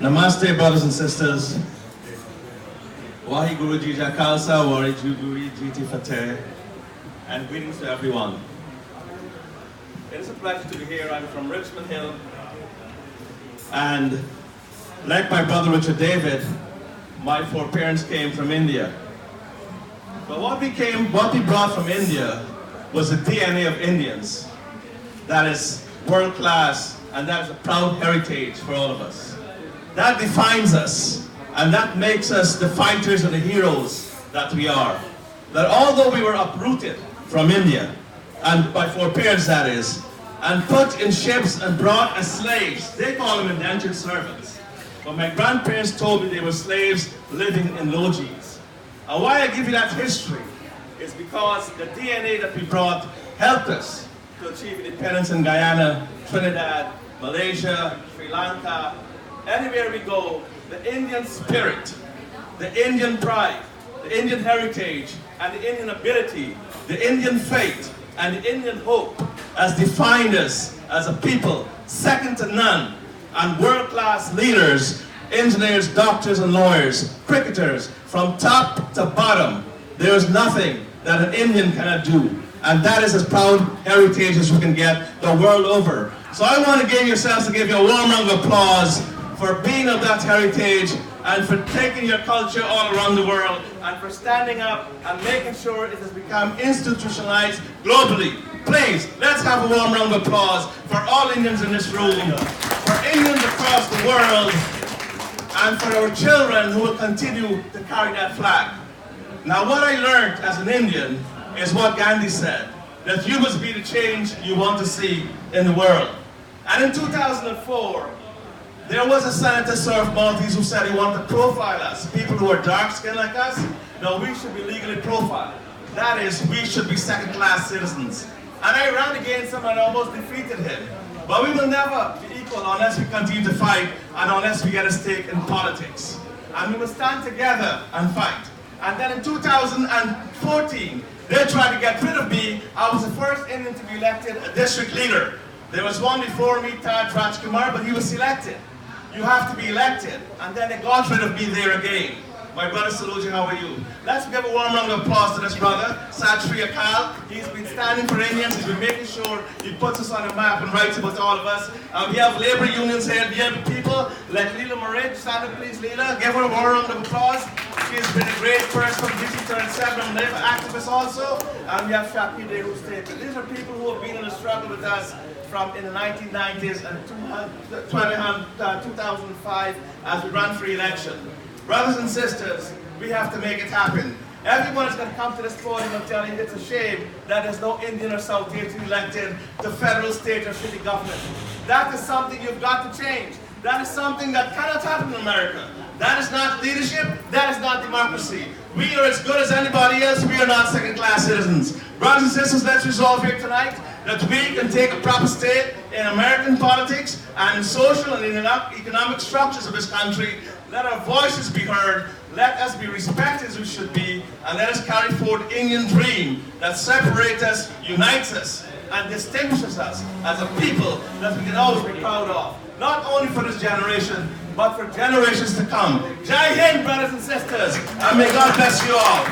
Namaste, brothers and sisters. Waheguru Ji Ja Khalsa, Waheguru Ji Ki Fateh, and greetings to everyone. It is a pleasure to be here. I'm from Richmond Hill, and like my brother Richard David, my foreparents came from India. But what we brought from India was the DNA of Indians. That is world class, and that is a proud heritage for all of us. That defines us, and that makes us the fighters and the heroes that we are. That although we were uprooted from India, and by foreparents that is, and put in ships and brought as slaves, they call them indentured servants. But my grandparents told me they were slaves living in lodges. And why I give you that history is because the DNA that we brought helped us to achieve independence in Guyana, Trinidad, Malaysia, Sri Lanka. Anywhere we go, the Indian spirit, the Indian pride, the Indian heritage, and the Indian ability, the Indian faith, and the Indian hope has defined us as a people second to none, and world-class leaders, engineers, doctors, and lawyers, cricketers, from top to bottom. There is nothing that an Indian cannot do, and that is as proud heritage as we can get the world over. So I want to give you a warm round of applause for being of that heritage and for taking your culture all around the world and for standing up and making sure it has become institutionalized globally. Please, let's have a warm round of applause for all Indians in this room, for Indians across the world, and for our children who will continue to carry that flag. Now, what I learned as an Indian is what Gandhi said, that you must be the change you want to see in the world. And in 2004, there was a senator, Sir of Maltese, who said he wanted to profile us, people who are dark-skinned like us. No, we should be legally profiled. That is, we should be second-class citizens. And I ran against him and almost defeated him. But we will never be equal unless we continue to fight and unless we get a stake in politics. And we will stand together and fight. And then in 2014, they tried to get rid of me. I was the first Indian to be elected a district leader. There was one before me, Taj Rajkumar, but he was selected. You have to be elected. And then they got rid of me there again. My brother Saluji, how are you? Let's give a warm round of applause to this brother, Sat Sri Akal. He's been standing for Indians. He's been making sure he puts us on the map and writes about all of us. We have labor unions here. We have people like Leela Marij. Stand up, please, Leela. Give her a warm round of applause. She's been a great person from DC37 and labor activist also. And we have Shaki Dehu Statement. These are people who have been in a struggle with us from in the 1990s and 2005 as we ran for election. Brothers and sisters, we have to make it happen. Everyone is going to come to this podium and tell you it's a shame that there's no Indian or South Asian elected to federal, state, or city government. That is something you've got to change. That is something that cannot happen in America. That is not leadership. That is not democracy. We are as good as anybody else. We are not second-class citizens. Brothers and sisters, let's resolve here tonight that we can take a proper state in American politics and in social and in economic structures of this country. Let our voices be heard. Let us be respected as we should be, and let us carry forward the Indian dream that separates us, unites us, and distinguishes us as a people that we can always be proud of. Not only for this generation, but for generations to come. Jai Hind, brothers and sisters, and may God bless you all.